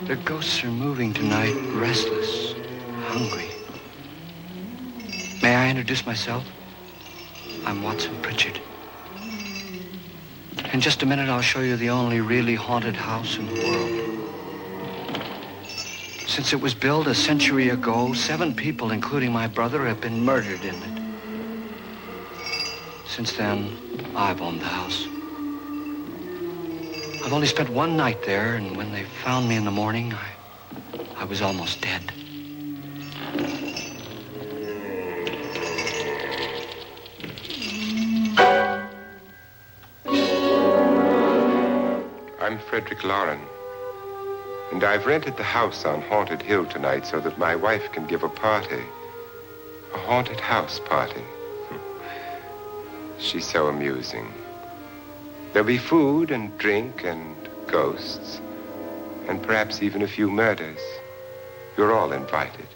Their ghosts are moving tonight, restless, hungry. May I introduce myself? I'm Watson Pritchard. In just a minute, I'll show you the only really haunted house in the world. Since it was built a century ago, 7 people, including my brother, have been murdered in it. Since then, I've owned the house. I've only spent one night there, and when they found me in the morning, I was almost dead. I'm Frederick Loren, and I've rented the house on Haunted Hill tonight so that my wife can give a party. A haunted house party. She's so amusing. There'll be food and drink and ghosts, and perhaps even a few murders. You're all invited.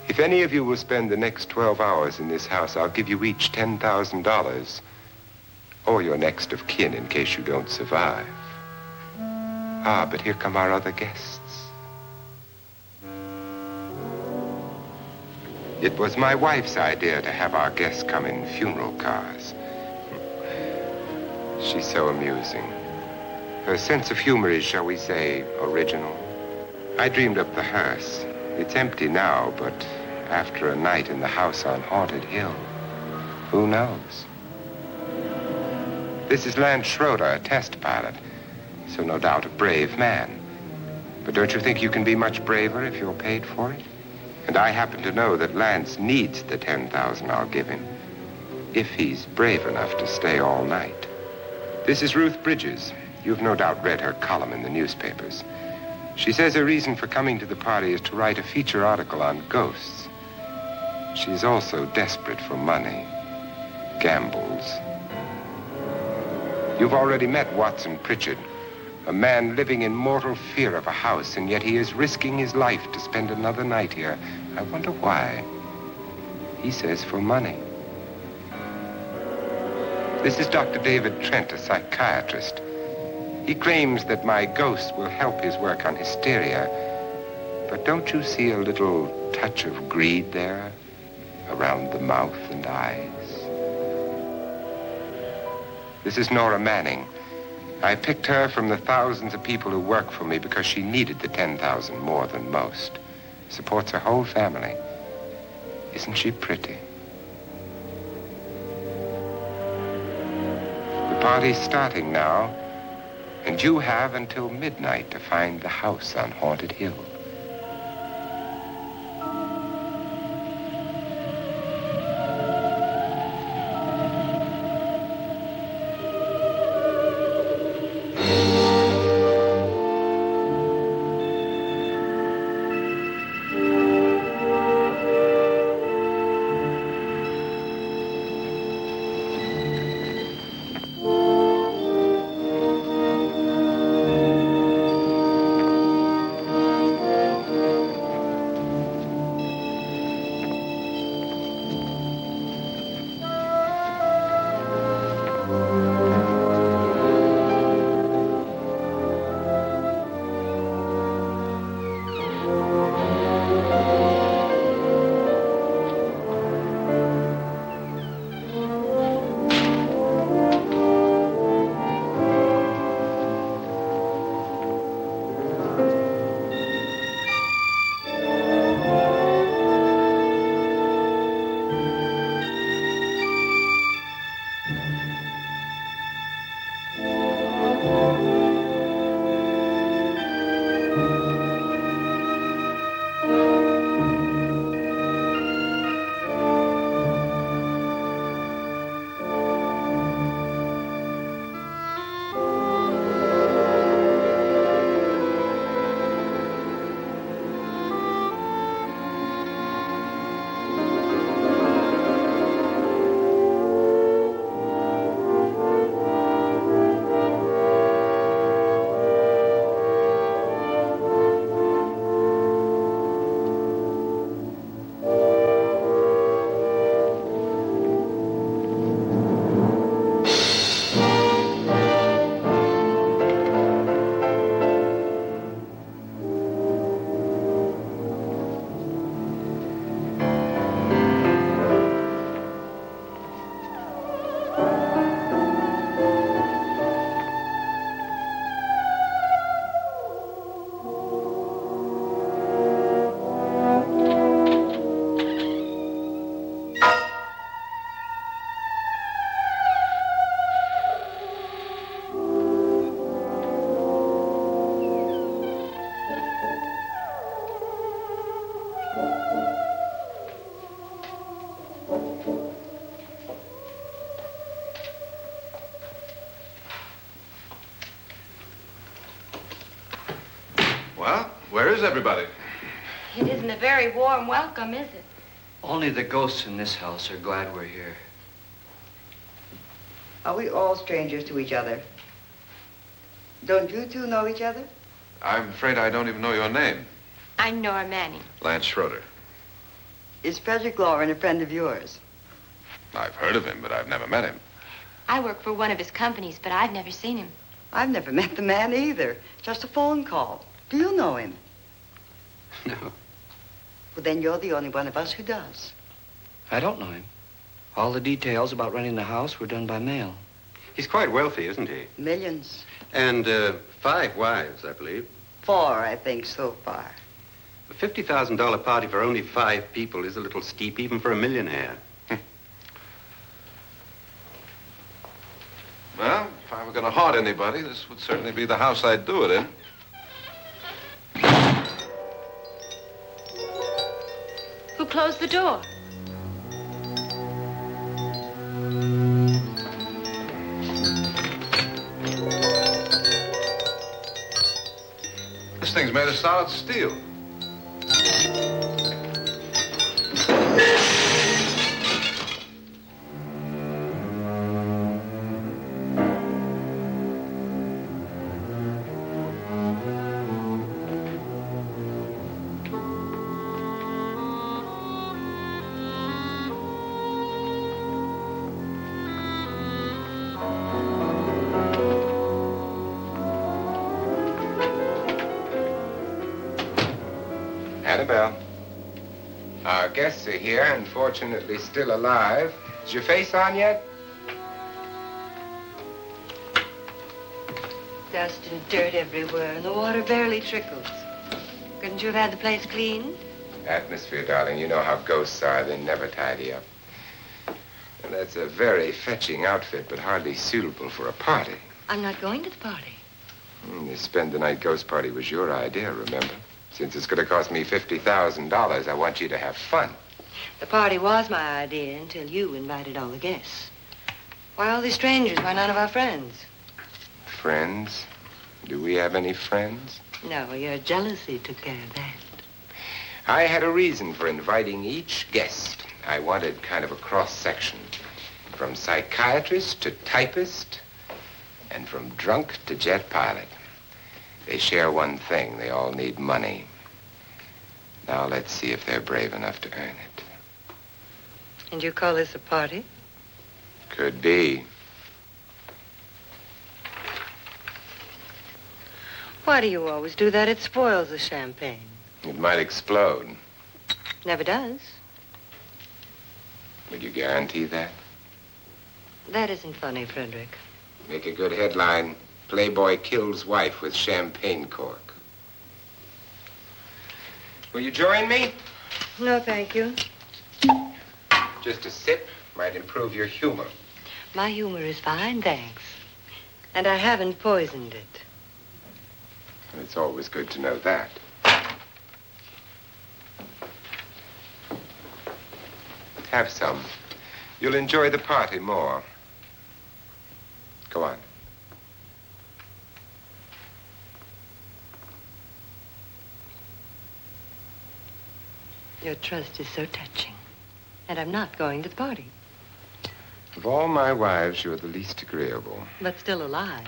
If any of you will spend the next 12 hours in this house, I'll give you each $10,000, or your next of kin in case you don't survive. Ah, but here come our other guests. It was my wife's idea to have our guests come in funeral cars. She's so amusing. Her sense of humor is, shall we say, original. I dreamed up the hearse. It's empty now, but after a night in the house on Haunted Hill, who knows? This is Lance Schroeder, a test pilot, so no doubt a brave man. But don't you think you can be much braver if you're paid for it? And I happen to know that Lance needs the $10,000 I'll give him, if he's brave enough to stay all night. This is Ruth Bridges. You've no doubt read her column in the newspapers. She says her reason for coming to the party is to write a feature article on ghosts. She's also desperate for money, gambles. You've already met Watson Pritchard, a man living in mortal fear of a house, and yet he is risking his life to spend another night here. I wonder why. He says for money. This is Dr. David Trent, a psychiatrist. He claims that my ghost will help his work on hysteria. But don't you see a little touch of greed there around the mouth and eyes? This is Nora Manning. I picked her from the thousands of people who work for me because she needed the $10,000 more than most. Supports her whole family. Isn't she pretty? The party's starting now, and you have until midnight to find the house on Haunted Hill. Well, where is everybody? It isn't a very warm welcome, is it? Only the ghosts in this house are glad we're here. Are we all strangers to each other? Don't you two know each other? I'm afraid I don't even know your name. I'm Nora Manning. Lance Schroeder. Is Frederick Loren a friend of yours? I've heard of him, but I've never met him. I work for one of his companies, but I've never seen him. I've never met the man either. Just a phone call. Do you know him? No, Well, then you're the only one of us who does. I don't know him. All the details about renting the house were done by mail. He's quite wealthy, isn't he? Millions. And 5 wives, I believe. 4, I think, so far. A $50,000 party for only 5 people is a little steep, even for a millionaire. Well, if I were going to haunt anybody, this would certainly be the house I'd do it in. Who closed the door? This thing's made of solid steel. Annabelle, our guests are here, unfortunately still alive. Is your face on yet? Dust and dirt everywhere, and the water barely trickles. Couldn't you have had the place cleaned? Atmosphere, darling. You know how ghosts are. They never tidy up. And that's a very fetching outfit, but hardly suitable for a party. I'm not going to the party. The spend-the-night ghost party was your idea, remember? Since it's going to cost me $50,000, I want you to have fun. The party was my idea until you invited all the guests. Why all these strangers? Why none of our friends? Friends? Do we have any friends? No, your jealousy took care of that. I had a reason for inviting each guest. I wanted kind of a cross-section. From psychiatrist to typist, and from drunk to jet pilot. They share one thing. They all need money. Now let's see if they're brave enough to earn it. And you call this a party? Could be. Why do you always do that? It spoils the champagne. It might explode. Never does. Will you guarantee that? That isn't funny, Frederick. Make a good headline. Playboy kills wife with champagne cork. Will you join me? No, thank you. Just a sip might improve your humor. My humor is fine, thanks. And I haven't poisoned it. It's always good to know that. Have some. You'll enjoy the party more. Go on. Your trust is so touching. And I'm not going to the party. Of all my wives, you're the least agreeable. But still alive.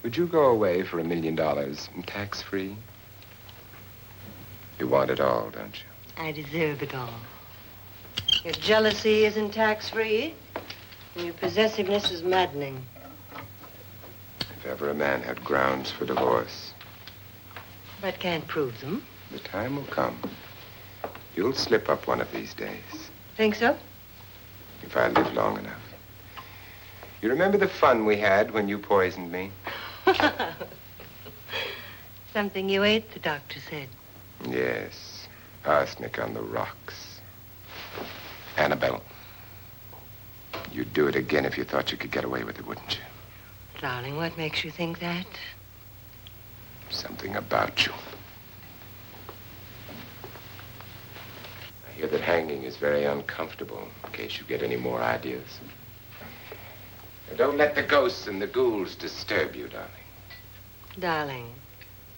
Would you go away for $1 million tax-free? You want it all, don't you? I deserve it all. Your jealousy isn't tax-free, and your possessiveness is maddening. If ever a man had grounds for divorce, But can't prove them. the time will come. You'll slip up one of these days, Think so? if I live long enough. You remember the fun we had when you poisoned me? Something you ate, the doctor said. Yes, arsenic on the rocks. Annabelle, you'd do it again if you thought you could get away with it, wouldn't you? Darling, what makes you think that? Something about you. I hear that hanging is very uncomfortable, in case you get any more ideas. Now, don't let the ghosts and the ghouls disturb you, darling. Darling,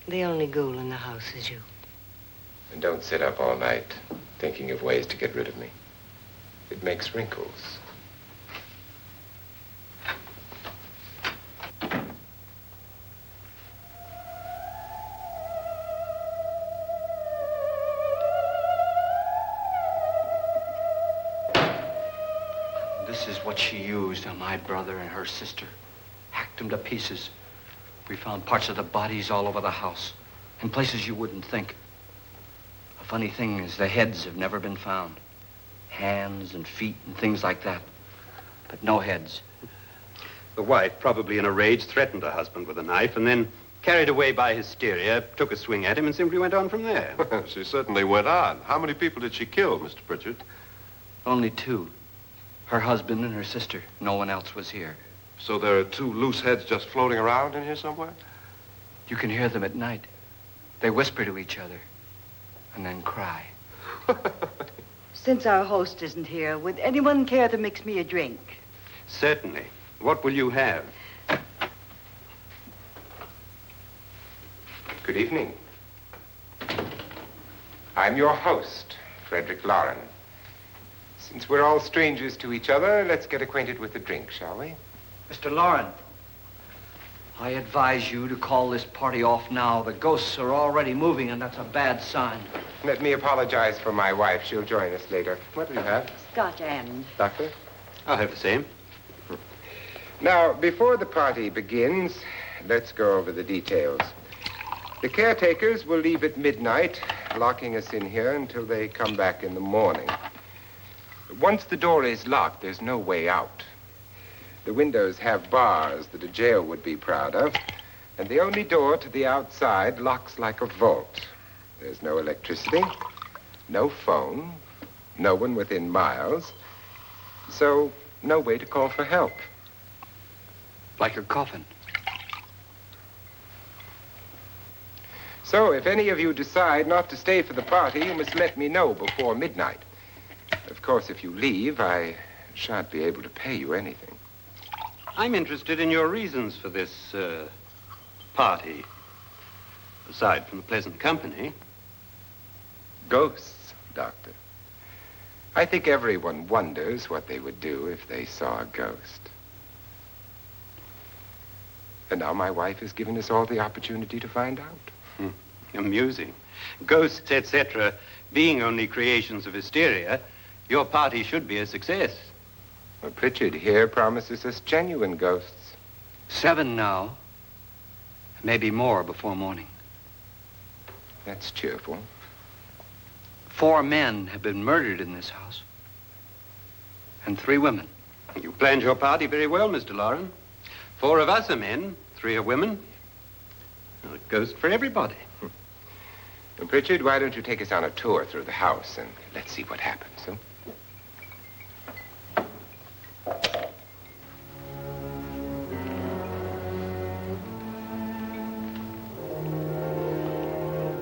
The only ghoul in the house is you. And don't sit up all night thinking of ways to get rid of me. It makes wrinkles. This is what she used on my brother and her sister. Hacked them to pieces. We found parts of the bodies all over the house, in places you wouldn't think. The funny thing is the heads have never been found. Hands and feet and things like that. But no heads. The wife, probably in a rage, threatened her husband with a knife and then, carried away by hysteria, took a swing at him and simply went on from there. She certainly went on. How many people did she kill, Mr. Pritchard? Only two. Her husband and her sister. No one else was here. So there are two loose heads just floating around in here somewhere? You can hear them at night. They whisper to each other and then cry. Since our host isn't here, would anyone care to mix me a drink? Certainly. What will you have? Good evening. I'm your host, Frederick Loren. Since we're all strangers to each other, let's get acquainted with a drink, shall we? Mr. Loren, I advise you to call this party off now. The ghosts are already moving, and that's a bad sign. Let me apologize for my wife. She'll join us later. What do you have? Scotch and. Doctor? I'll have the same. Now, before the party begins, let's go over the details. The caretakers will leave at midnight, locking us in here until they come back in the morning. Once the door is locked, there's no way out. The windows have bars that a jail would be proud of, and the only door to the outside locks like a vault. There's no electricity, no phone, no one within miles, so no way to call for help. Like a coffin. So if any of you decide not to stay for the party, you must let me know before midnight. Of course, if you leave, I shan't be able to pay you anything. I'm interested in your reasons for this, party. Aside from the pleasant company. Ghosts, Doctor. I think everyone wonders what they would do if they saw a ghost. And now my wife has given us all the opportunity to find out. Amusing. Ghosts, etc., being only creations of hysteria, your party should be a success. Well, Pritchard here promises us genuine ghosts. 7 now. Maybe more before morning. That's cheerful. 4 men have been murdered in this house. And 3 women. You planned your party very well, Mr. Loren. 4 of us are men, 3 are women. Well, a ghost for everybody. Well, Pritchard, why don't you take us on a tour through the house and let's see what happens, huh?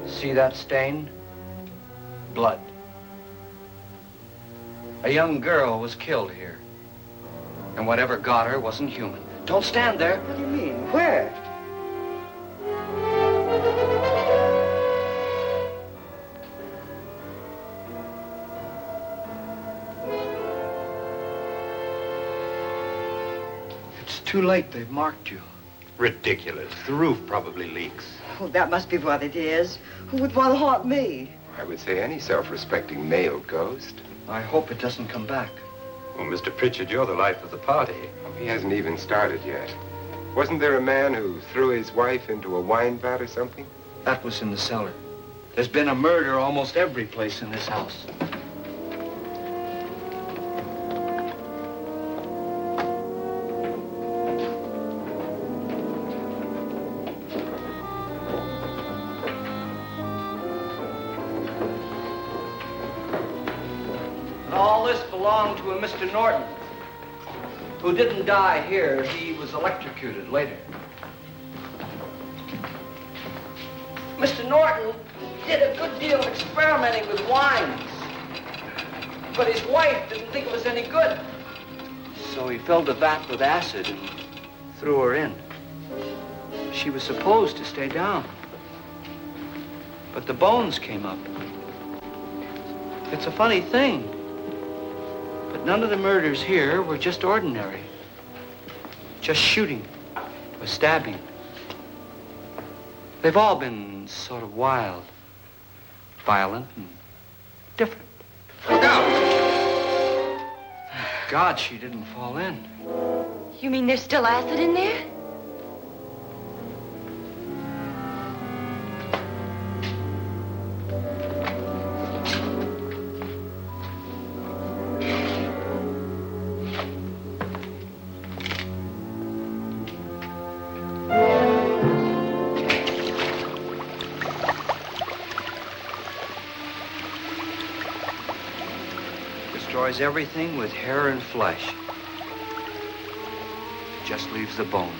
See that stain? Blood. A young girl was killed here. And whatever got her wasn't human. Don't stand there. What do you mean? Where? It's too late. They've marked you. Ridiculous. The roof probably leaks. Oh, that must be what it is. Who would want to haunt me? I would say any self-respecting male ghost. I hope it doesn't come back. Well, Mr. Pritchard, you're the life of the party. Oh, he hasn't even started yet. Wasn't there a man who threw his wife into a wine vat or something? That was in the cellar. There's been a murder almost every place in this house. All this belonged to a Mr. Norton, who didn't die here. He was electrocuted later. Mr. Norton did a good deal of experimenting with wines, but his wife didn't think it was any good. So he filled the vat with acid and threw her in. She was supposed to stay down. But the bones came up. It's a funny thing. But none of the murders here were just ordinary. Just shooting or stabbing. They've all been sort of wild, violent, and different. Look out! Thank God she didn't fall in. You mean there's still acid in there? Destroys everything with hair and flesh. Just leaves the bones.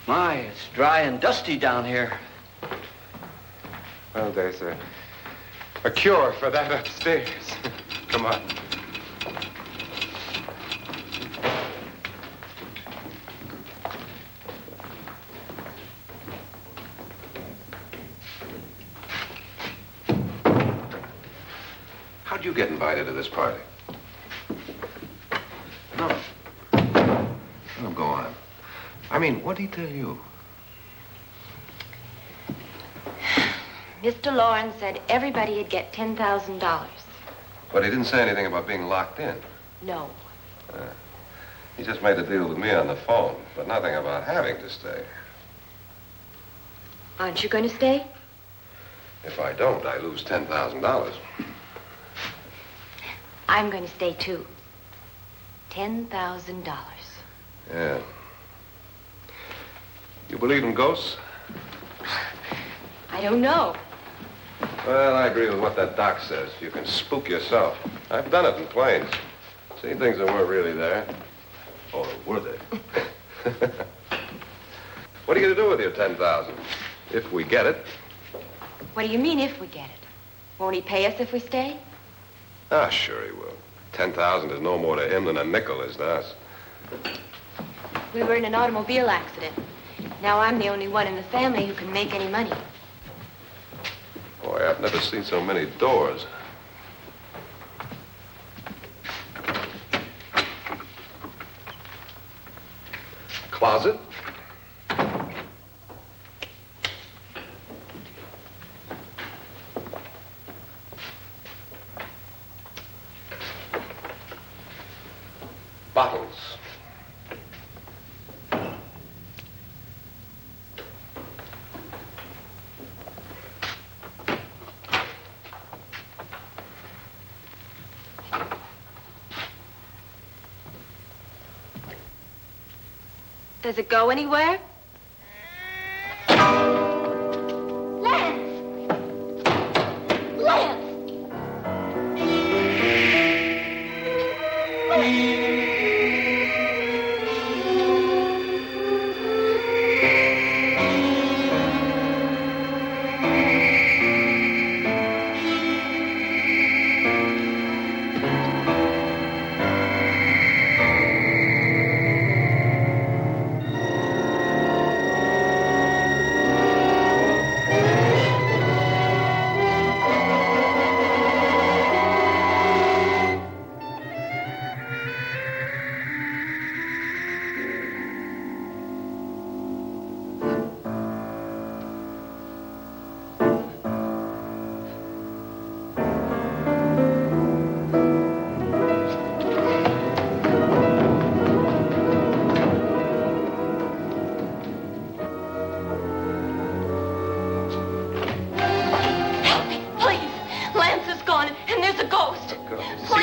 My, it's dry and dusty down here. Well, there's a cure for that upstairs. Come on. How'd you get invited to this party? No. Oh, go on. I mean, what'd he tell you? Mr. Loren said everybody'd get $10,000. But he didn't say anything about being locked in. No. He just made the deal with me on the phone, but nothing about having to stay. Aren't you going to stay? If I don't, I lose $10,000. I'm going to stay, too. $10,000. Yeah. You believe in ghosts? I don't know. Well, I agree with what that doc says. You can spook yourself. I've done it in planes. Seen things that weren't really there. Or were they? What are you going to do with your $10,000? If we get it. What do you mean, if we get it? Won't he pay us if we stay? Ah, sure he will. 10,000 is no more to him than a nickel is to us. We were in an automobile accident. Now I'm the only one in the family who can make any money. Boy, I've never seen so many doors. Closet? Bottles. Does it go anywhere? Lance! Lance!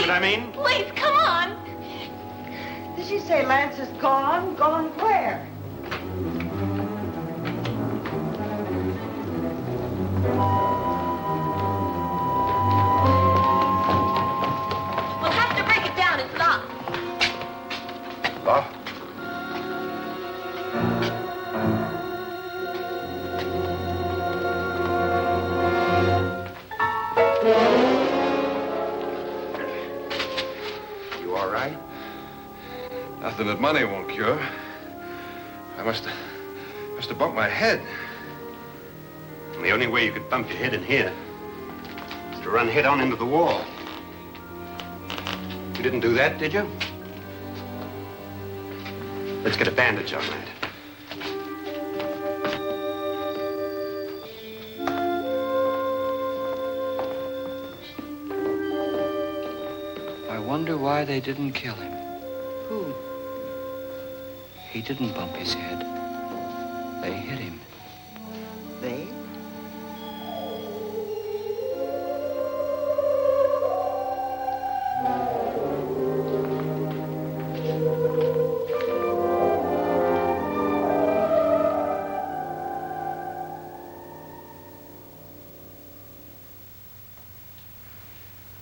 I mean? Please, come on. Did she say Lance is gone? Gone where? We'll have to break it down. It's locked. Locked? Nothing that money won't cure. I must have bumped my head. The only way you could bump your head in here is to run head on into the wall. You didn't do that, did you? Let's get a bandage on that. I wonder why they didn't kill him. Who? He didn't bump his head. They hit him. They?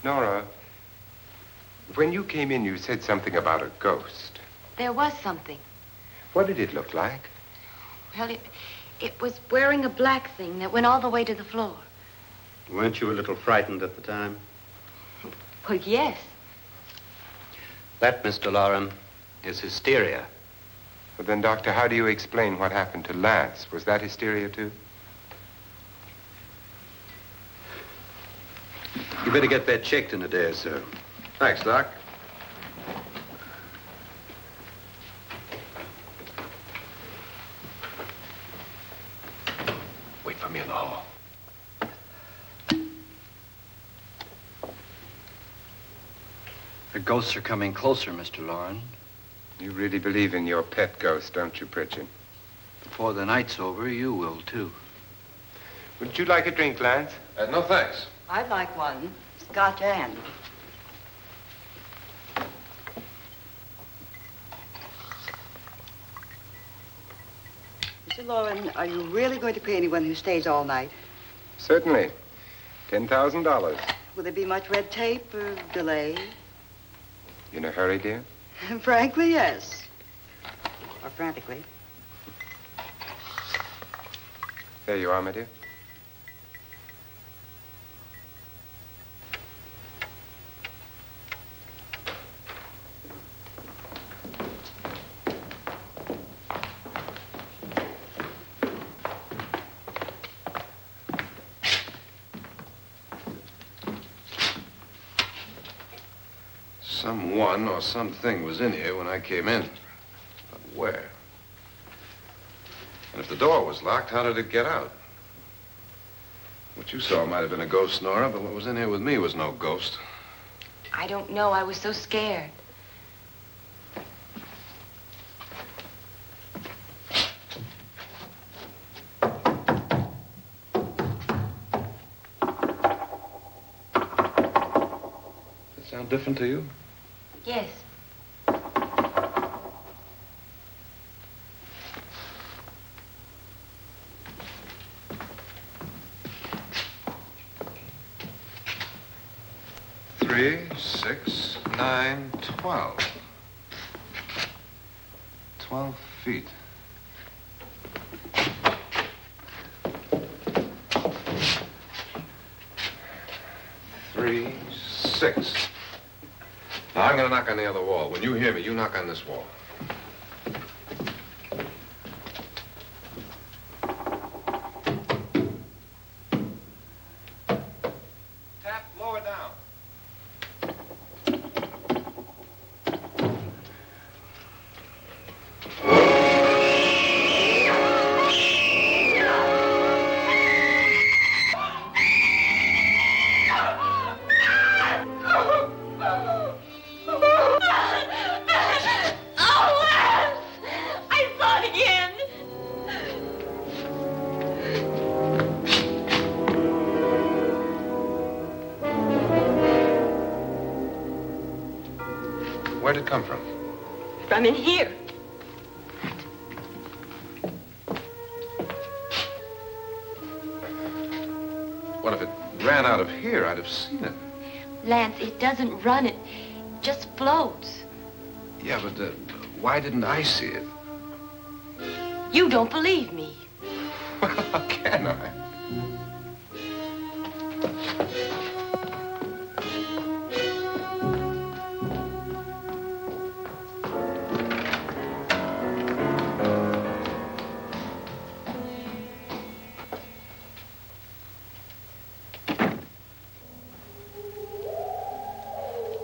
Nora, when you came in, you said something about a ghost. There was something. What did it look like? Well, it was wearing a black thing that went all the way to the floor. Weren't you a little frightened at the time? Well, yes. That, Mr. Loren, is hysteria. Well, then, Doctor, how do you explain what happened to Lance? Was that hysteria, too? You better get that checked in a day or so. Thanks, Doc. Wait for me in the hall. The ghosts are coming closer, Mr. Loren. You really believe in your pet ghost, don't you, Pritchard? Before the night's over, you will, too. Would you like a drink, Lance? No, thanks. I'd like one. Scotch and. Mr. Loren, are you really going to pay anyone who stays all night? Certainly. $10,000. Will there be much red tape or delay? You in a hurry, dear? Frankly, yes. Or frantically. There you are, my dear. Someone or something was in here when I came in. But where? And if the door was locked, how did it get out? What you saw might have been a ghost, Nora, but what was in here with me was no ghost. I don't know. I was so scared. Does it sound different to you? Yes. Three, 6, 9, 12. 12 feet. Three, 6. Now, I'm going to knock on the other wall. When you hear me, you knock on this wall. Tap lower down. Where'd it come from? From in here. Well, if it ran out of here, I'd have seen it. Lance, it doesn't run. It just floats. Yeah, but why didn't I see it? You don't believe me. Well, how can I?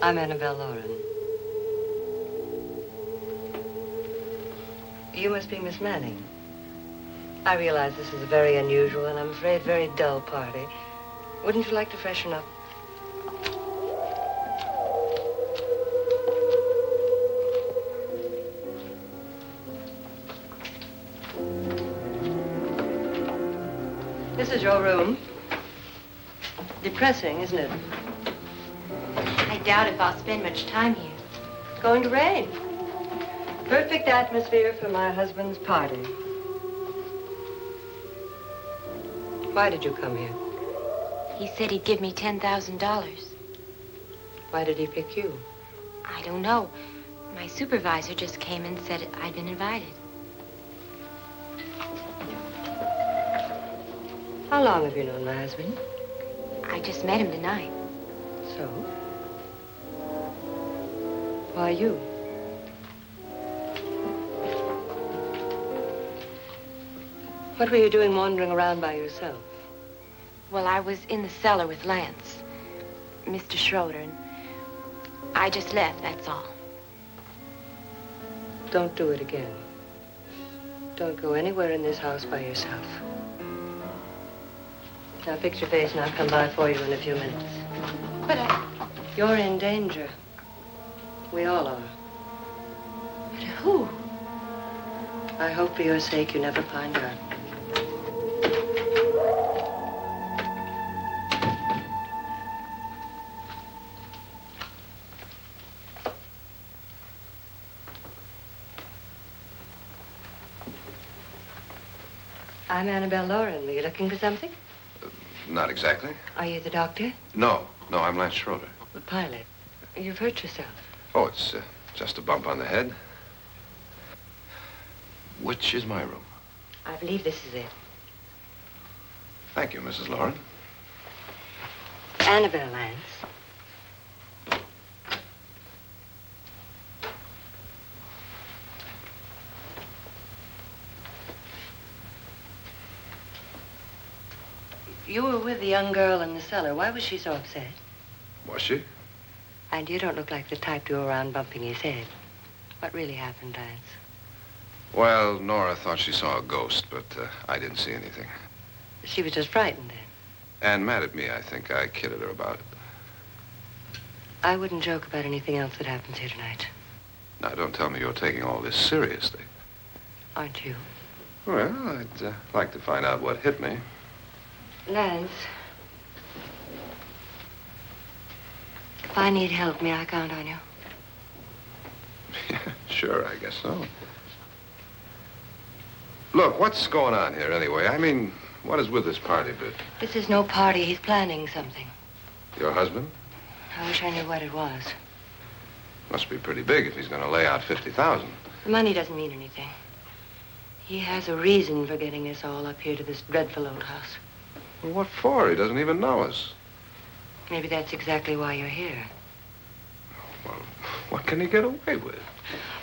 I'm Annabelle Loren. You must be Miss Manning. I realize this is a very unusual and I'm afraid very dull party. Wouldn't you like to freshen up? This is your room. Depressing, isn't it? I doubt if I'll spend much time here. It's going to rain. Perfect atmosphere for my husband's party. Why did you come here? He said he'd give me $10,000. Why did he pick you? I don't know. My supervisor just came and said I'd been invited. How long have you known my husband? I just met him tonight. So? Why you? What were you doing wandering around by yourself? Well, I was in the cellar with Lance, Mr. Schroeder, and I just left, that's all. Don't do it again. Don't go anywhere in this house by yourself. Now fix your face and I'll come by for you in a few minutes. But You're in danger. We all are. But who? I hope for your sake you never find out. I'm Annabelle Loren. Were you looking for something? Not exactly. Are you the doctor? No, I'm Lance Schroeder. The pilot. You've hurt yourself. Oh, it's just a bump on the head. Which is my room? I believe this is it. Thank you, Mrs. Loren. Annabelle, Lance. You were with the young girl in the cellar. Why was she so upset? Was she? And you don't look like the type to go around bumping his head. What really happened, Lance? Well, Nora thought she saw a ghost, but I didn't see anything. She was just frightened then. And mad at me, I think. I kidded her about it. I wouldn't joke about anything else that happens here tonight. Now, don't tell me you're taking all this seriously. Aren't you? Well, I'd like to find out what hit me. Lance. If I need help, may I count on you? Yeah, sure, I guess so. Look, what's going on here anyway? I mean, what is with this party bit? This is no party. He's planning something. Your husband? I wish I knew what it was. Must be pretty big if he's going to lay out 50,000. The money doesn't mean anything. He has a reason for getting us all up here to this dreadful old house. Well, what for? He doesn't even know us. Maybe that's exactly why you're here. Well, what can he get away with?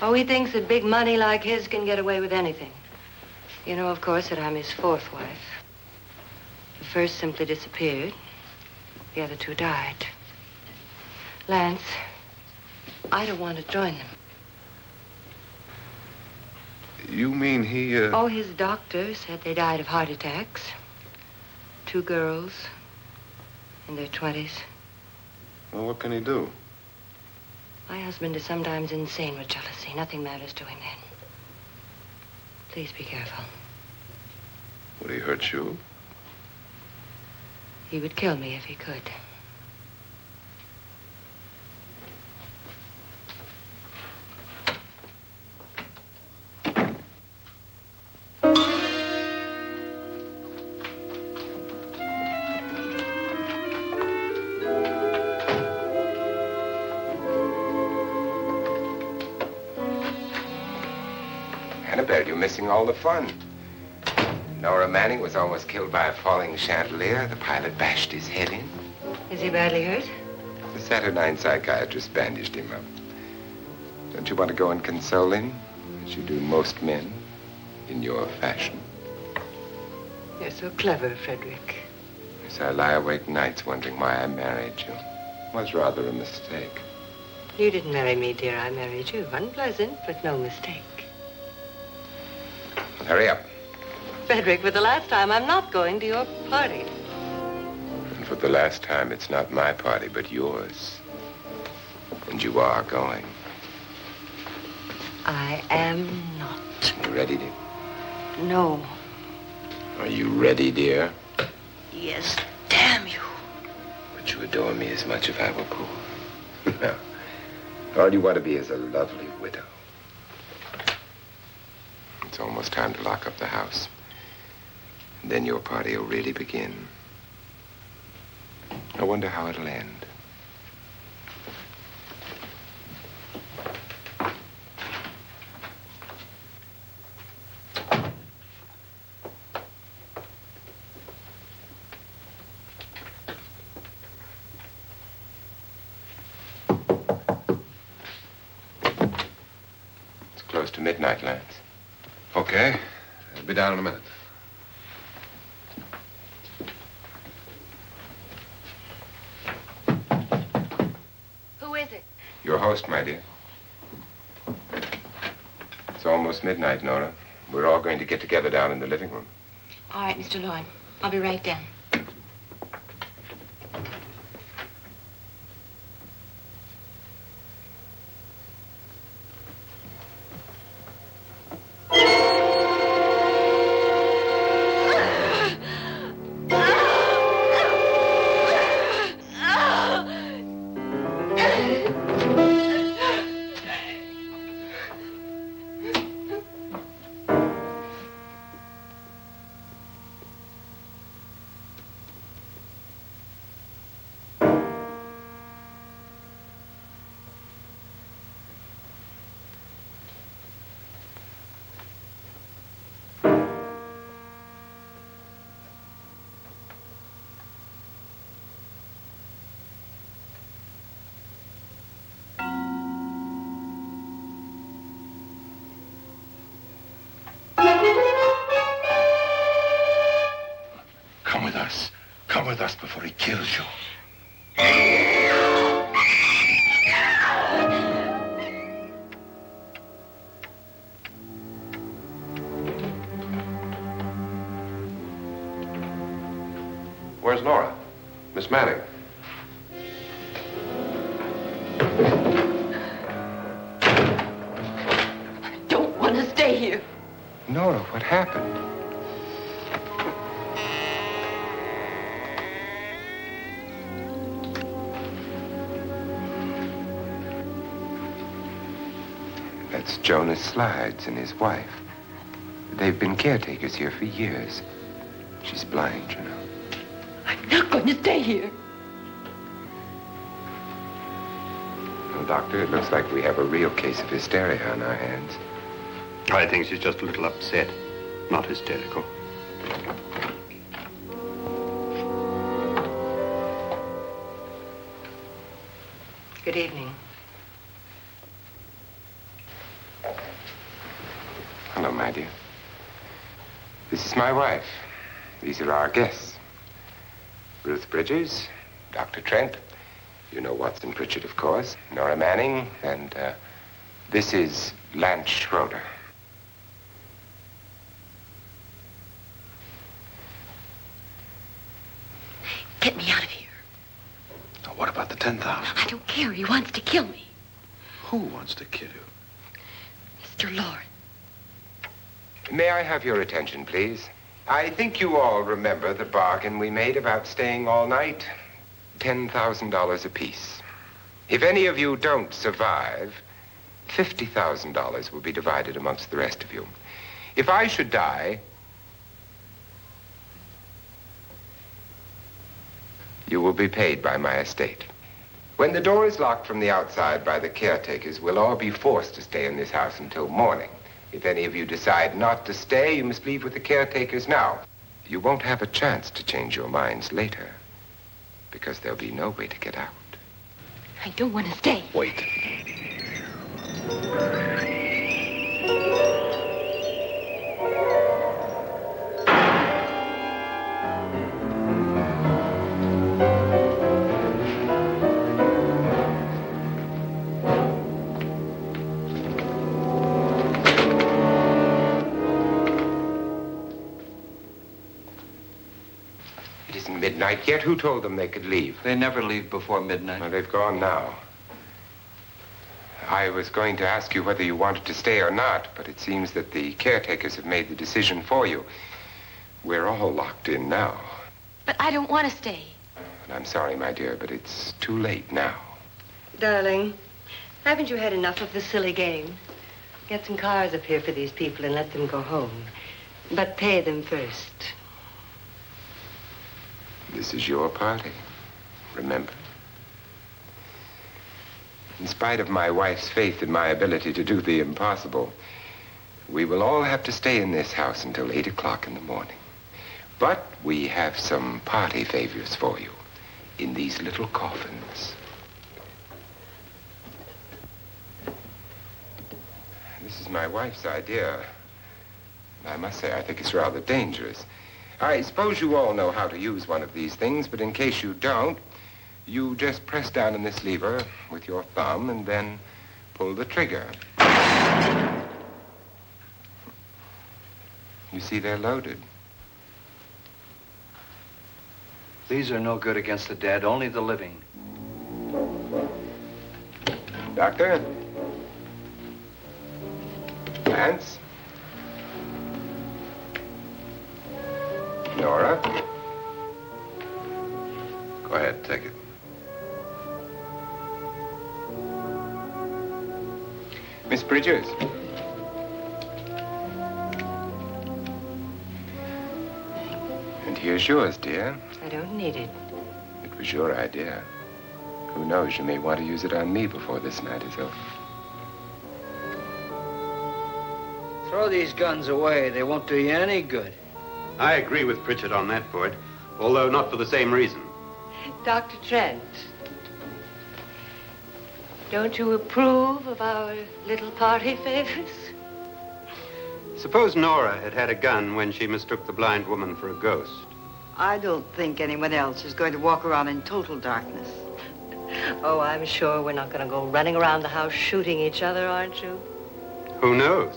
Oh, he thinks that big money like his can get away with anything. You know, of course, that I'm his fourth wife. The first simply disappeared. The other two died. Lance, I don't want to join them. You mean he, Oh, his doctor said they died of heart attacks. 2 girls in their 20s. Well, what can he do? My husband is sometimes insane with jealousy. Nothing matters to him then. Please be careful. Would he hurt you? He would kill me if he could. Annabelle, you're missing all the fun. Nora Manning was almost killed by a falling chandelier. The pilot bashed his head in. Is he badly hurt? The Saturnine psychiatrist bandaged him up. Don't you want to go and console him, as you do most men, in your fashion? You're so clever, Frederick. Yes, I lie awake nights wondering why I married you. It was rather a mistake. You didn't marry me, dear. I married you. Unpleasant, but no mistake. Hurry up. Frederick, for the last time, I'm not going to your party. And for the last time, it's not my party, but yours. And you are going. I am not. You ready, dear? No. Are you ready, dear? Yes, damn you. Would you adore me as much if I were poor? No. All you want to be is a lovely widow. It's almost time to lock up the house. And then your party will really begin. I wonder how it'll end. It's close to midnight, Lance. Okay. I'll be down in a minute. Who is it? Your host, my dear. It's almost midnight, Nora. We're all going to get together down in the living room. All right, Mr. Lorne. I'll be right down. Come with us. Come with us before he kills you. Where's Nora? Miss Manning. I don't want to stay here. Nora, what happened? That's Jonas Slides and his wife. They've been caretakers here for years. She's blind, you know. I'm not going to stay here. Well, Doctor, it looks like we have a real case of hysteria on our hands. I think she's just a little upset, not hysterical. Good evening. Hello, my dear. This is my wife. These are our guests. Ruth Bridgers, Dr. Trent. You know Watson Pritchard, of course. Nora Manning, and this is Lance Schroeder. Get me out of here. Now, what about the 10,000? I don't care. He wants to kill me. Who wants to kill you? Mr. Loren. May I have your attention, please? I think you all remember the bargain we made about staying all night. $10,000 apiece. If any of you don't survive, $50,000 will be divided amongst the rest of you. If I should die, you will be paid by my estate. When the door is locked from the outside by the caretakers, we'll all be forced to stay in this house until morning. If any of you decide not to stay, you must leave with the caretakers now. You won't have a chance to change your minds later, because there'll be no way to get out. I don't want to stay. Wait. midnight yet. Who told them they could leave? They never leave before midnight. Well, they've gone now. I was going to ask you whether you wanted to stay or not, but it seems that the caretakers have made the decision for you. We're all locked in now. But I don't want to stay. And I'm sorry, my dear, but it's too late now. Darling, haven't you had enough of the silly game? Get some cars up here for these people and let them go home. But pay them first. This is your party, remember? In spite of my wife's faith in my ability to do the impossible, we will all have to stay in this house until 8 o'clock in the morning. But we have some party favors for you in these little coffins. This is my wife's idea. I must say, I think it's rather dangerous. I suppose you all know how to use one of these things, but in case you don't, you just press down on this lever with your thumb and then pull the trigger. You see, they're loaded. These are no good against the dead, only the living. Doctor? Lance? Nora? Go ahead, take it. Miss Bridgers? And here's yours, dear. I don't need it. It was your idea. Who knows, you may want to use it on me before this night is over. Throw these guns away. They won't do you any good. I agree with Pritchard on that point, although not for the same reason. Dr. Trent, don't you approve of our little party favors? Suppose Nora had had a gun when she mistook the blind woman for a ghost. I don't think anyone else is going to walk around in total darkness. Oh, I'm sure we're not going to go running around the house shooting each other, aren't you? Who knows?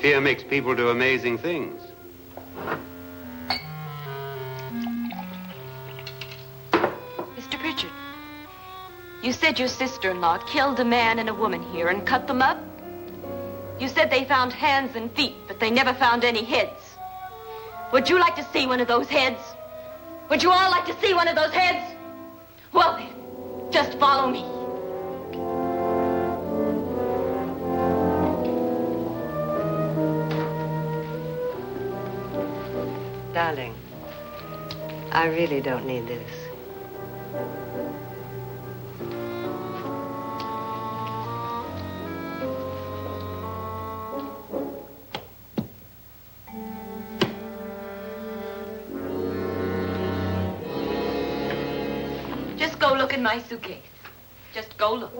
Fear makes people do amazing things. Mr. Pritchard, you said your sister-in-law killed a man and a woman here and cut them up? You said they found hands and feet, but they never found any heads. Would you like to see one of those heads? Would you all like to see one of those heads? Well then, just follow me. Darling, I really don't need this. Just go look in my suitcase. Just go look.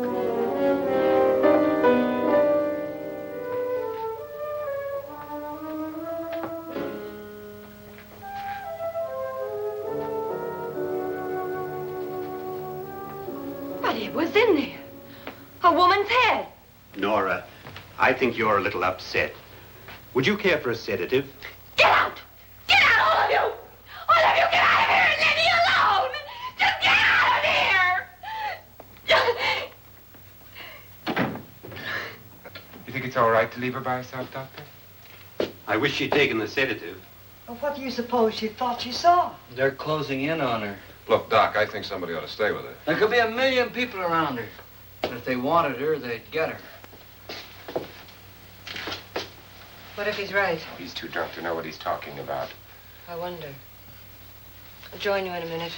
But it was in there. A woman's head. Nora, I think you're a little upset. Would you care for a sedative? Get out! Get out, all of you! All of you, get out of here and leave me alone! Just get out of here! You think it's all right to leave her by herself, Doctor? I wish she'd taken the sedative. Well, what do you suppose she thought she saw? They're closing in on her. Look, Doc, I think somebody ought to stay with her. There could be 1,000,000 people around her. But if they wanted her, they'd get her. What if he's right? He's too drunk to know what he's talking about. I wonder. I'll join you in a minute.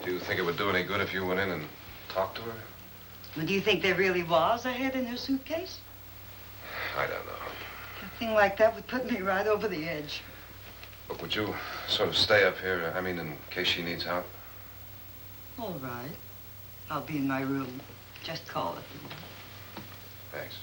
Do you think it would do any good if you went in and talked to her? Well, do you think there really was a head in her suitcase? I don't know. A thing like that would put me right over the edge. Look, would you sort of stay up here, I mean, in case she needs help? All right. I'll be in my room. Just call it. Thanks.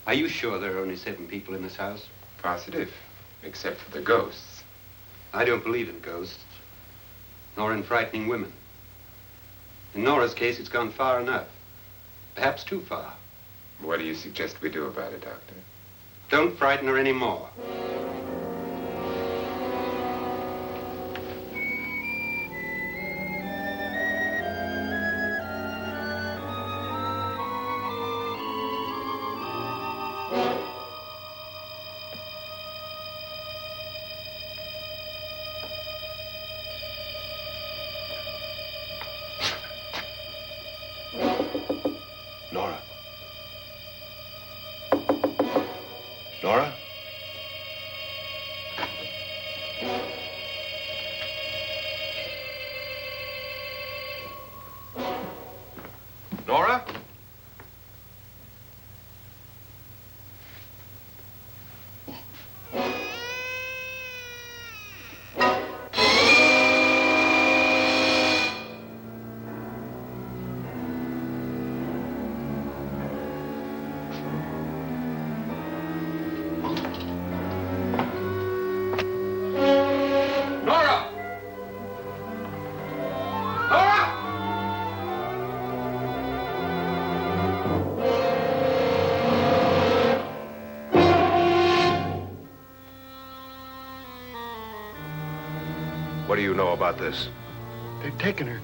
Are you sure there are only 7 people in this house? Positive, except for the ghosts. I don't believe in ghosts, nor in frightening women. In Nora's case, it's gone far enough. Perhaps too far. What do you suggest we do about it, Doctor? Don't frighten her anymore. Nora? Nora? Nora? What do you know about this? They've taken her.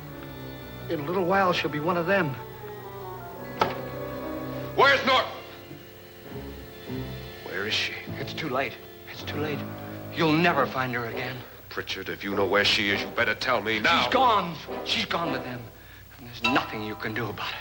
In a little while, she'll be one of them. Where's Nora? Where is she? It's too late. It's too late. You'll never find her again. Pritchard, if you know where she is, you better tell me now. She's gone. She's gone with them. And there's nothing you can do about it.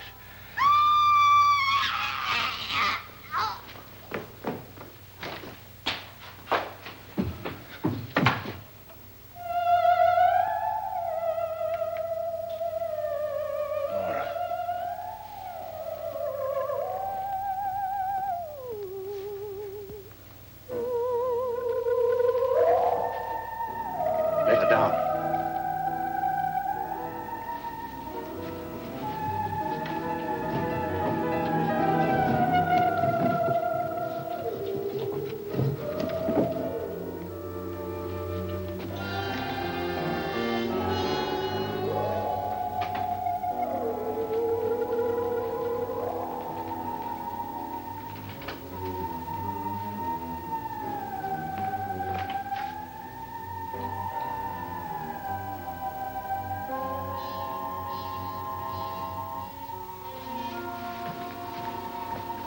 Let her down.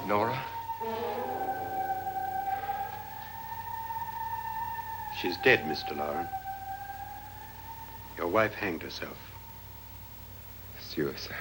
Nora? She's dead, Mr. Loren. Your wife hanged herself. Suicide.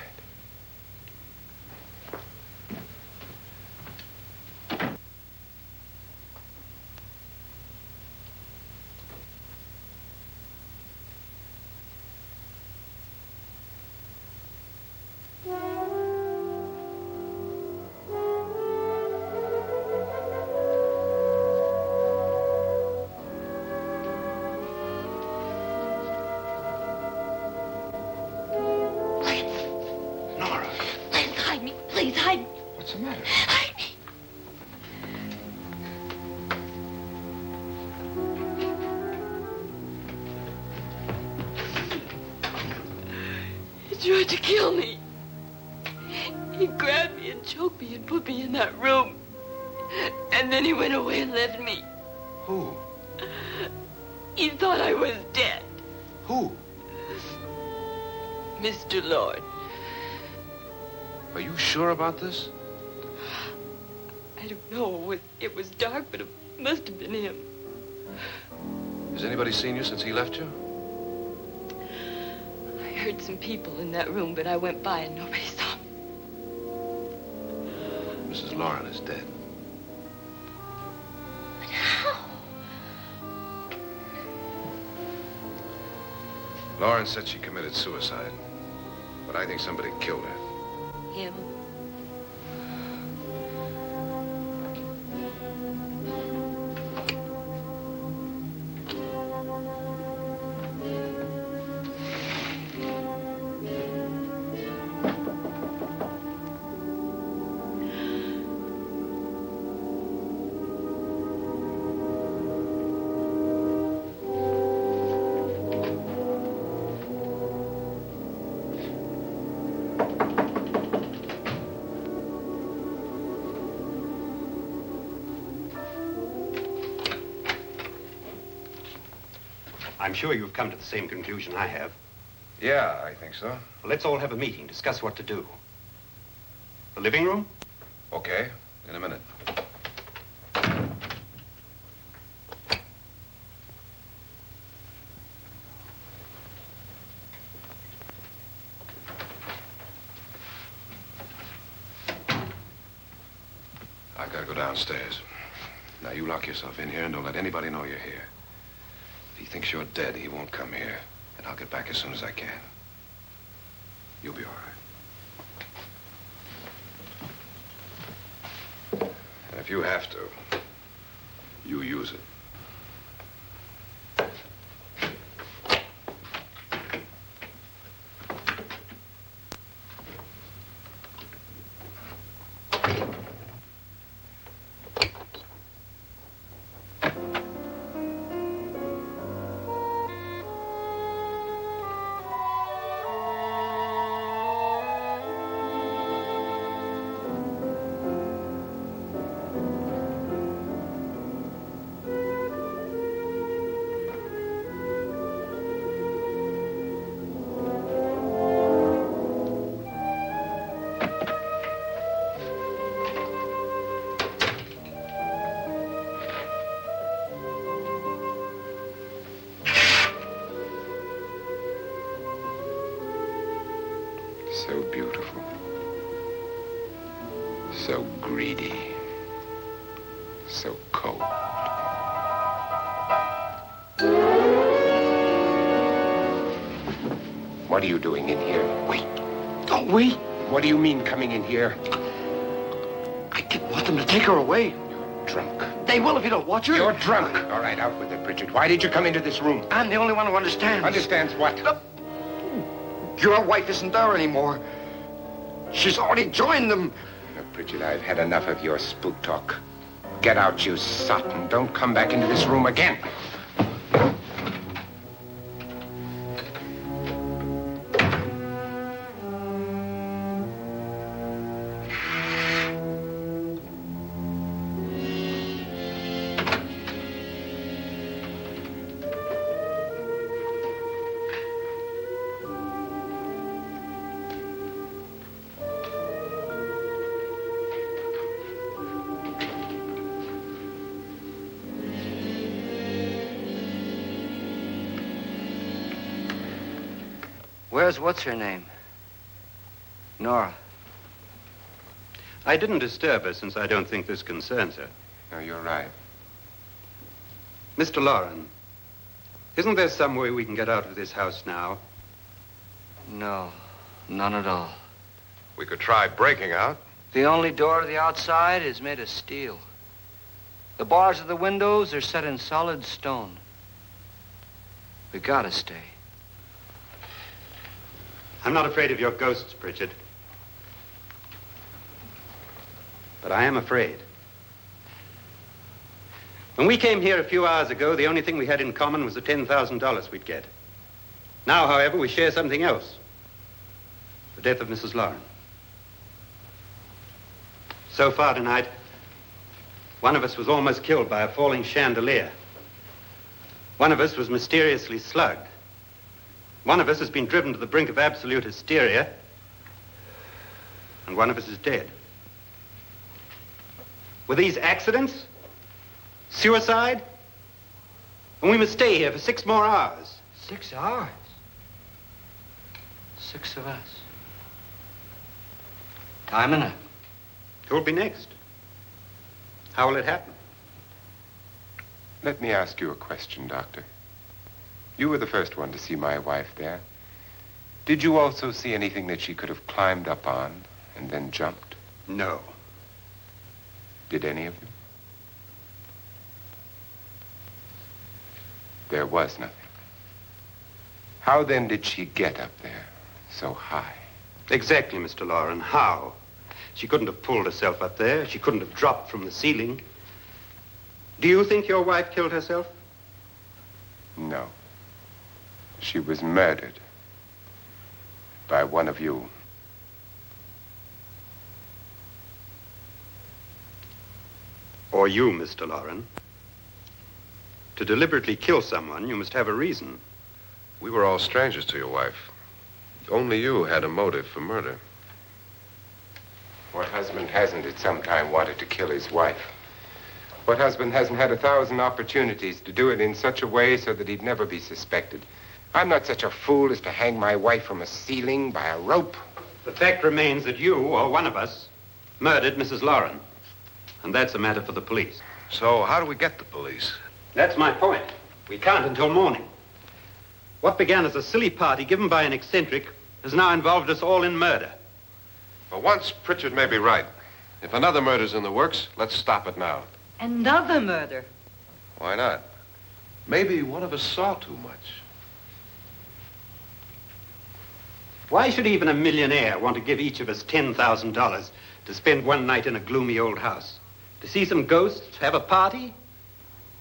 Please, hide me. What's the matter? Hide me. He tried to kill me. He grabbed me and choked me and put me in that room. And then he went away and left me. Who? He thought I was dead. Who? Mr. Lord. Are you sure about this? I don't know. It was dark, but it must have been him. Has anybody seen you since he left you? I heard some people in that room, but I went by and nobody saw me. Mrs. Loren is dead. But how? Loren said she committed suicide, but I think somebody killed her. Him? I'm sure you've come to the same conclusion I have. Yeah, I think so. Well, let's all have a meeting, discuss what to do. The living room? Okay, in a minute. I've got to go downstairs. Now, you lock yourself in here and don't let anybody know you're here. If he thinks you're dead, he won't come here. And I'll get back as soon as I can. You'll be all right. And if you have to, you use it. So beautiful. So greedy. So cold. What are you doing in here? Wait. Don't wait. What do you mean coming in here? I didn't want them to take her away. You're drunk. They will if you don't watch her. You're drunk. All right, out with it, Bridget. Why did you come into this room? I'm the only one who understands. Understands what? Your wife isn't there anymore. She's already joined them. Look, Bridget, I've had enough of your spook talk. Get out, you sot, and don't come back into this room again. Where's what's-her-name? Nora. I didn't disturb her since I don't think this concerns her. No, you're right. Mr. Loren, isn't there some way we can get out of this house now? No, none at all. We could try breaking out. The only door to the outside is made of steel. The bars of the windows are set in solid stone. We gotta stay. I'm not afraid of your ghosts, Pritchard. But I am afraid. When we came here a few hours ago, the only thing we had in common was the $10,000 we'd get. Now, however, we share something else. The death of Mrs. Loren. So far tonight, one of us was almost killed by a falling chandelier. One of us was mysteriously slugged. One of us has been driven to the brink of absolute hysteria, and one of us is dead. Were these accidents? Suicide? And we must stay here for 6 more hours. 6 hours? 6 of us. Time enough. Who'll be next? How will it happen? Let me ask you a question, Doctor. You were the first one to see my wife there. Did you also see anything that she could have climbed up on and then jumped? No. Did any of you? There was nothing. How then did she get up there so high? Exactly, Mr. Loren. How? She couldn't have pulled herself up there. She couldn't have dropped from the ceiling. Do you think your wife killed herself? No. She was murdered by one of you. Or you, Mr. Loren. To deliberately kill someone, you must have a reason. We were all strangers to your wife. Only you had a motive for murder. What husband hasn't at some time wanted to kill his wife? What husband hasn't had 1,000 opportunities to do it in such a way so that he'd never be suspected? I'm not such a fool as to hang my wife from a ceiling by a rope. The fact remains that you, or one of us, murdered Mrs. Loren. And that's a matter for the police. So how do we get the police? That's my point. We can't until morning. What began as a silly party given by an eccentric has now involved us all in murder. For once, Pritchard may be right. If another murder's in the works, let's stop it now. Another murder? Why not? Maybe one of us saw too much. Why should even a millionaire want to give each of us $10,000 to spend one night in a gloomy old house? To see some ghosts, have a party?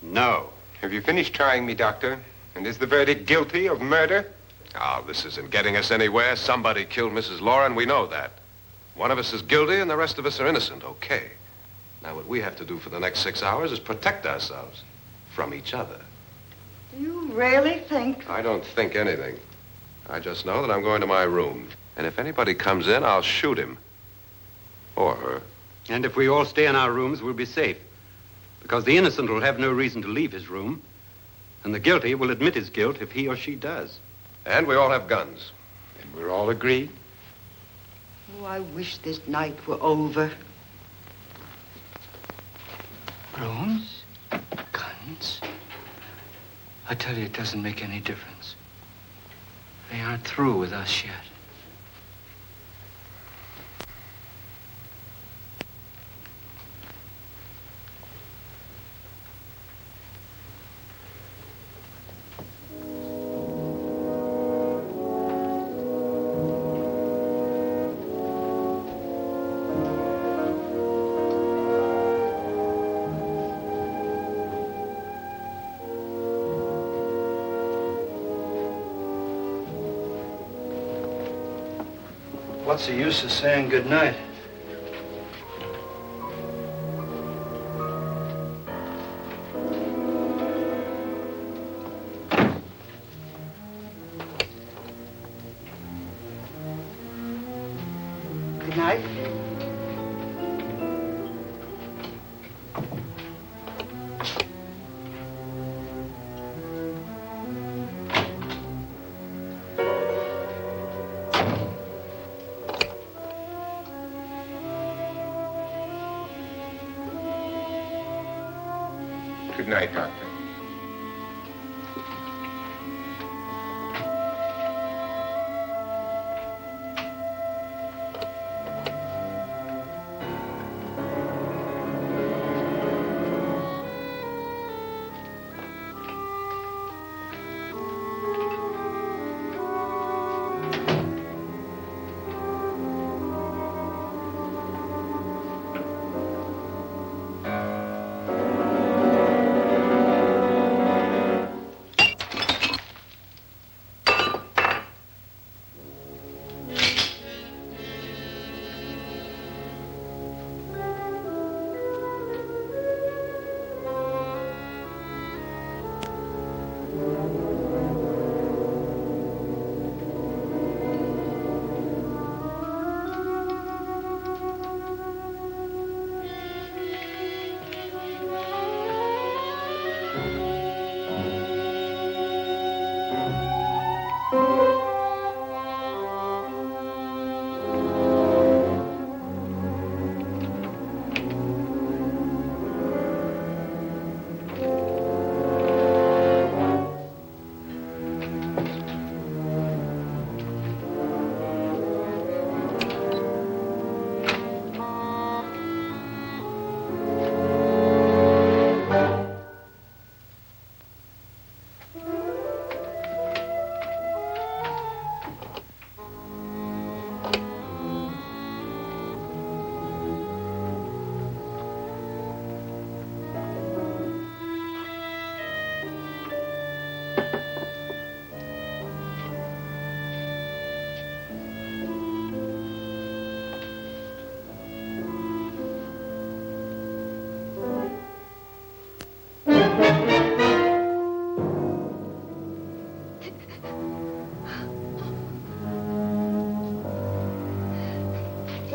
No. Have you finished trying me, Doctor? And is the verdict guilty of murder? Oh, this isn't getting us anywhere. Somebody killed Mrs. Loren. We know that. One of us is guilty and the rest of us are innocent. Okay. Now, what we have to do for the next 6 hours is protect ourselves from each other. Do you really think? I don't think anything. I just know that I'm going to my room. And if anybody comes in, I'll shoot him. Or her. And if we all stay in our rooms, we'll be safe. Because the innocent will have no reason to leave his room. And the guilty will admit his guilt if he or she does. And we all have guns. And we're all agreed? Oh, I wish this night were over. Rooms? Guns? I tell you, it doesn't make any difference. They aren't through with us yet. What's the use of saying goodnight? Good night. Good night, Doctor.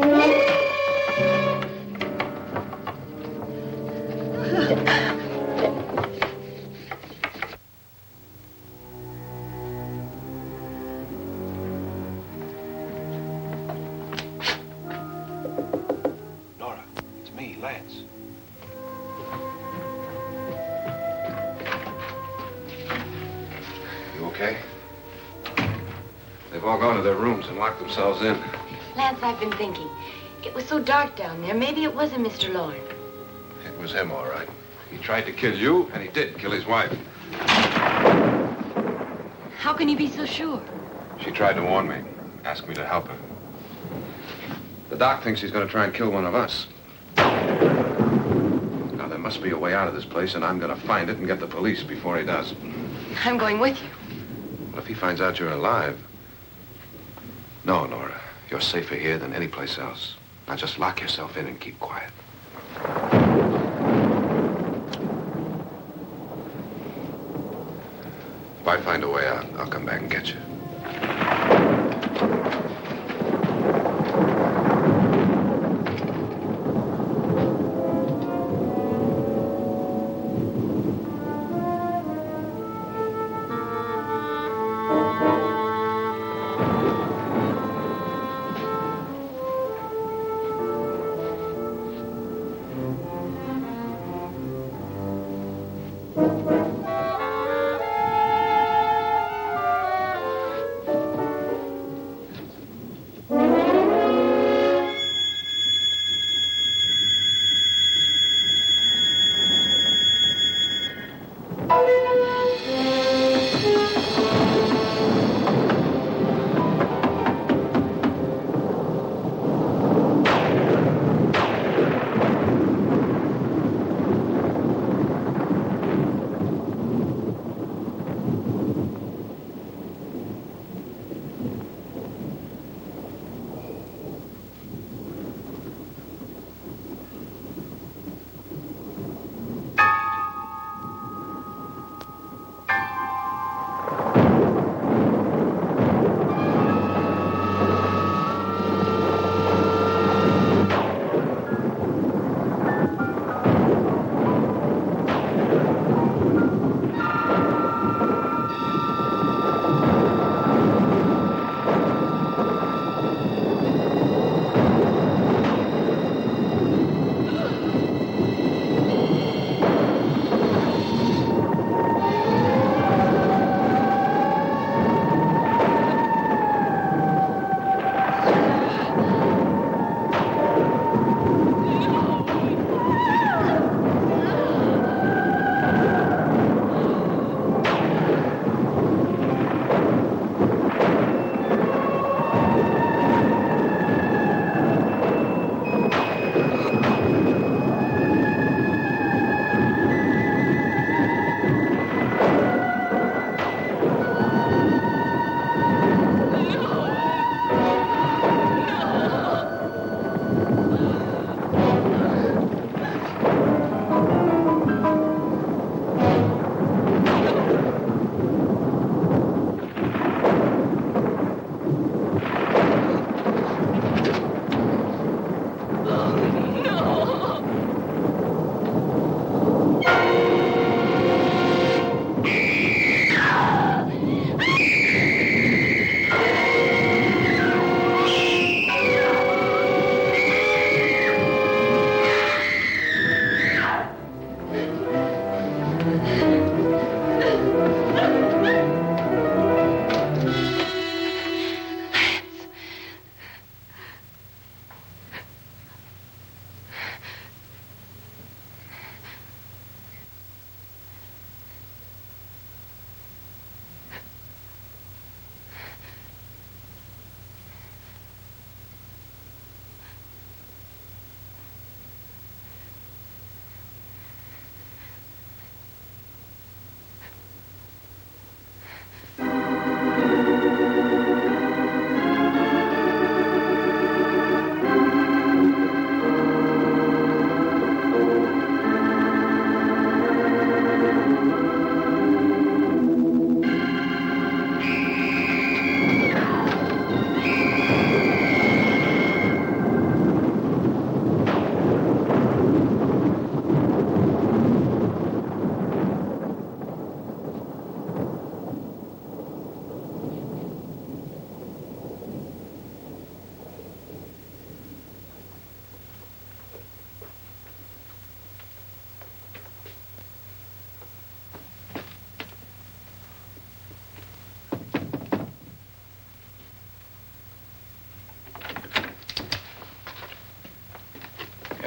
Nora, it's me, Lance. You okay? They've all gone to their rooms and locked themselves in. Lance, I've been thinking. It was so dark down there. Maybe it wasn't Mr. Lorne. It was him, all right. He tried to kill you, and he did kill his wife. How can you be so sure? She tried to warn me, asked me to help her. The doc thinks he's going to try and kill one of us. Now, there must be a way out of this place, and I'm going to find it and get the police before he does. I'm going with you. Well, if he finds out you're alive... No, Nora. You're safer here than any place else. Now, just lock yourself in and keep quiet. If I find a way out, I'll come back and get you.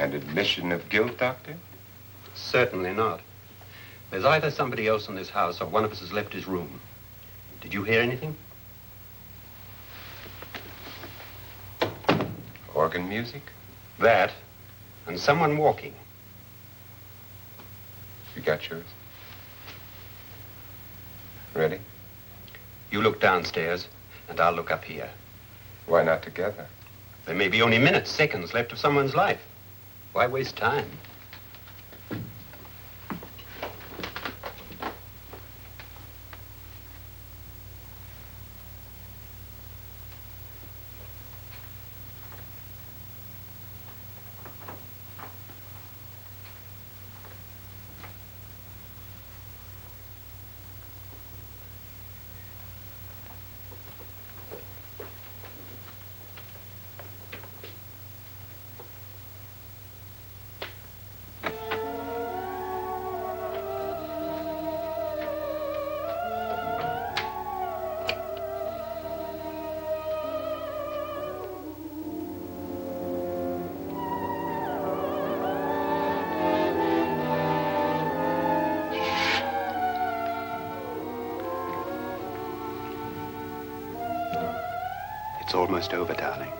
And admission of guilt, Doctor? Certainly not. There's either somebody else in this house or one of us has left his room. Did you hear anything? Organ music? That, and someone walking. You got yours? Ready? You look downstairs, and I'll look up here. Why not together? There may be only minutes, seconds left of someone's life. Why waste time? It's almost over, darling.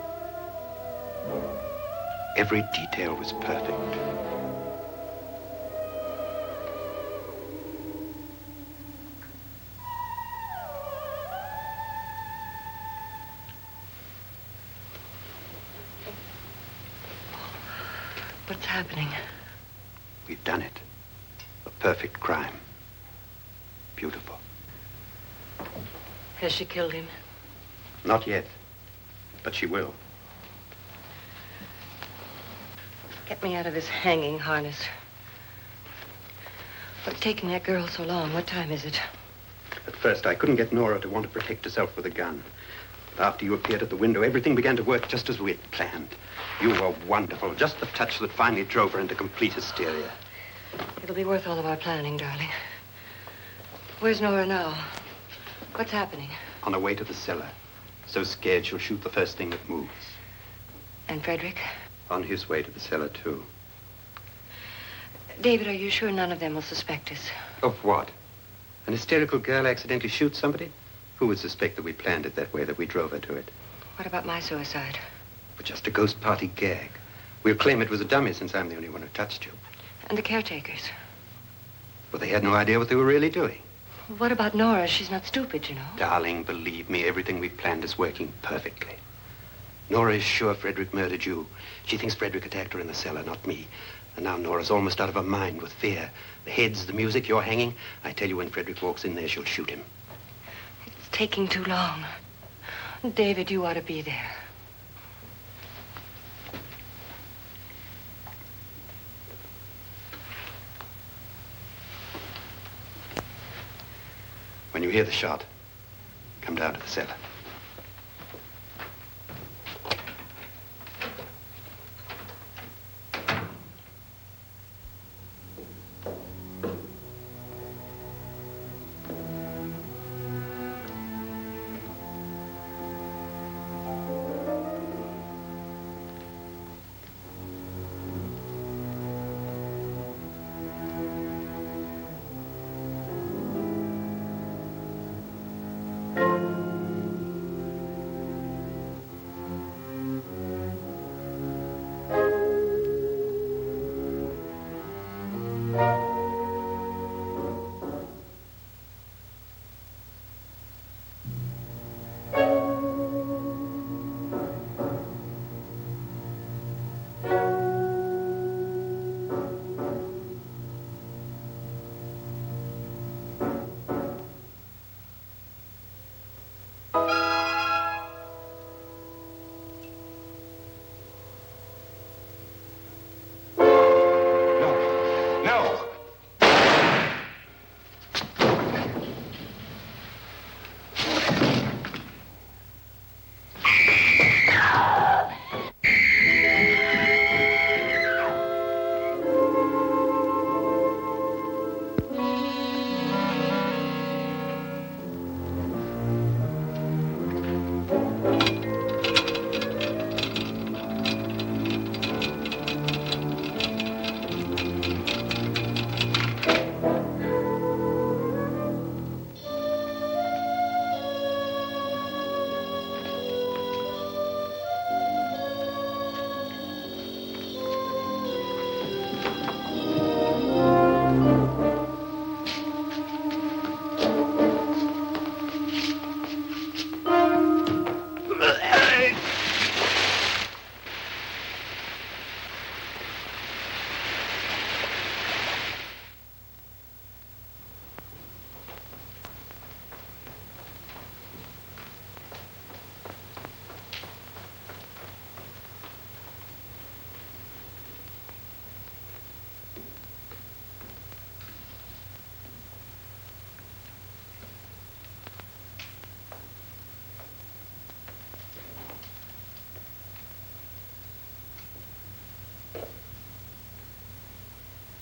Every detail was perfect. What's happening? We've done it. A perfect crime. Beautiful. Has she killed him? Not yet, but she will. Get me out of this hanging harness. What's taking that girl so long? What time is it? At first, I couldn't get Nora to want to protect herself with a gun. But after you appeared at the window, everything began to work just as we had planned. You were wonderful. Just the touch that finally drove her into complete hysteria. It'll be worth all of our planning, darling. Where's Nora now? What's happening? On her way to the cellar. So scared she'll shoot the first thing that moves. And Frederick? On his way to the cellar, too. David, are you sure none of them will suspect us? Of what? An hysterical girl accidentally shoots somebody? Who would suspect that we planned it that way, that we drove her to it? What about my suicide? But just a ghost party gag. We'll claim it was a dummy since I'm the only one who touched you. And the caretakers? But they had no idea what they were really doing. What about Nora? She's not stupid, you know. Darling, believe me, everything we've planned is working perfectly. Nora is sure Frederick murdered you. She thinks Frederick attacked her in the cellar, not me. And now Nora's almost out of her mind with fear. The heads, the music, you're hanging. I tell you, when Frederick walks in there, she'll shoot him. It's taking too long. David, you ought to be there. When you hear the shot, come down to the cellar.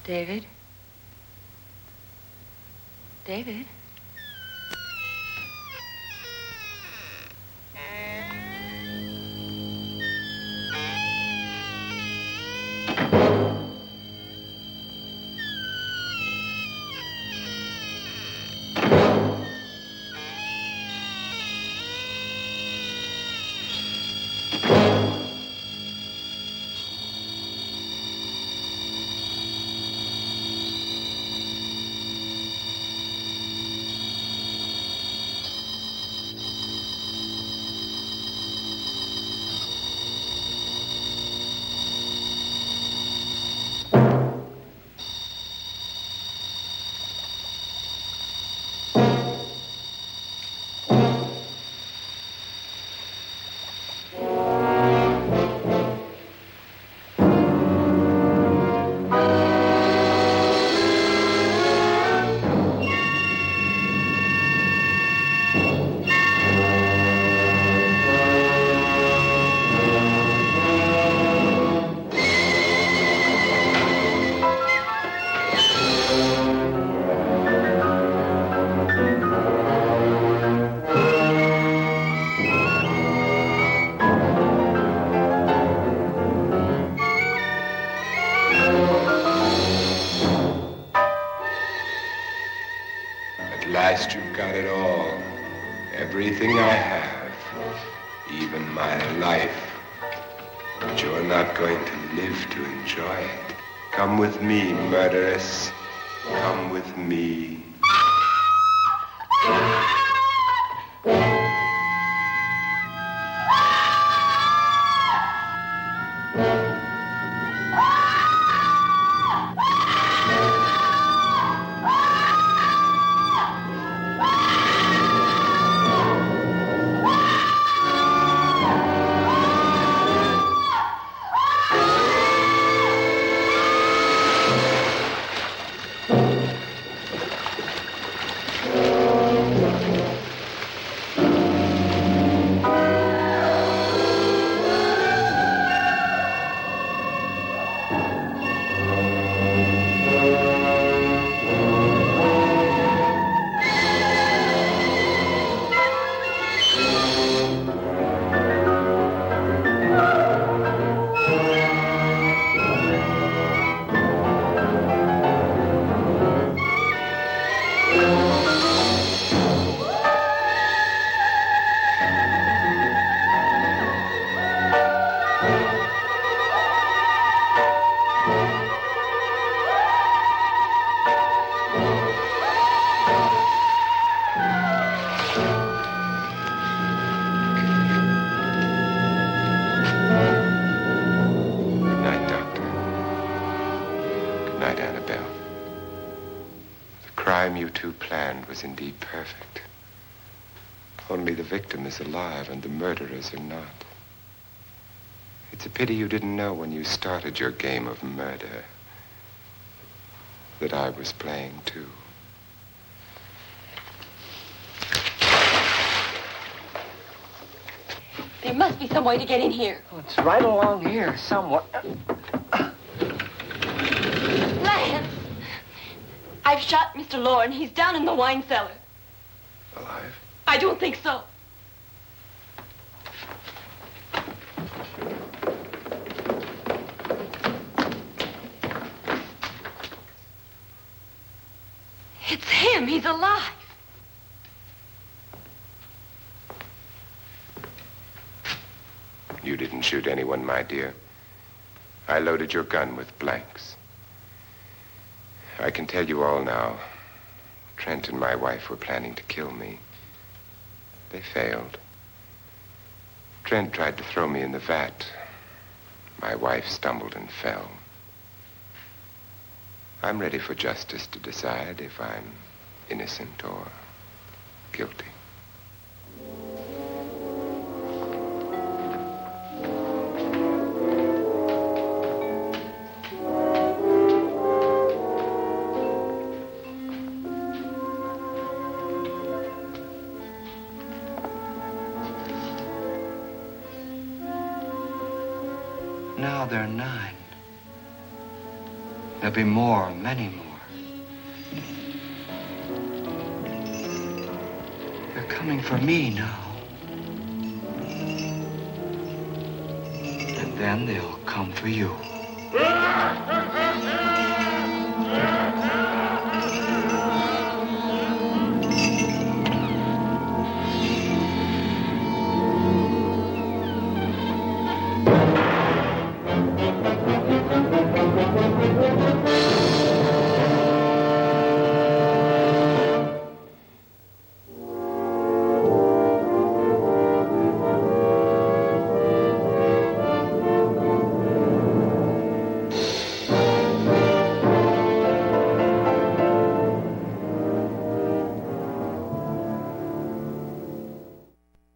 David? David? At last you've got it all. Everything I have. Even my life. But you're not going to live to enjoy it. Come with me, murderess. Come with me. Annabelle. The crime you two planned was indeed perfect. Only the victim is alive and the murderers are not. It's a pity you didn't know when you started your game of murder that I was playing too. There must be some way to get in here. Oh, it's right along here somewhere. Lance! I've shot Mr. Lorne. He's down in the wine cellar. Alive? I don't think so. It's him. He's alive. You didn't shoot anyone, my dear. I loaded your gun with blanks. I can tell you all now. Trent and my wife were planning to kill me. They failed. Trent tried to throw me in the vat. My wife stumbled and fell. I'm ready for justice to decide if I'm innocent or guilty. Now they're 9. There'll be more, many more. They're coming for me now. And then they'll come for you.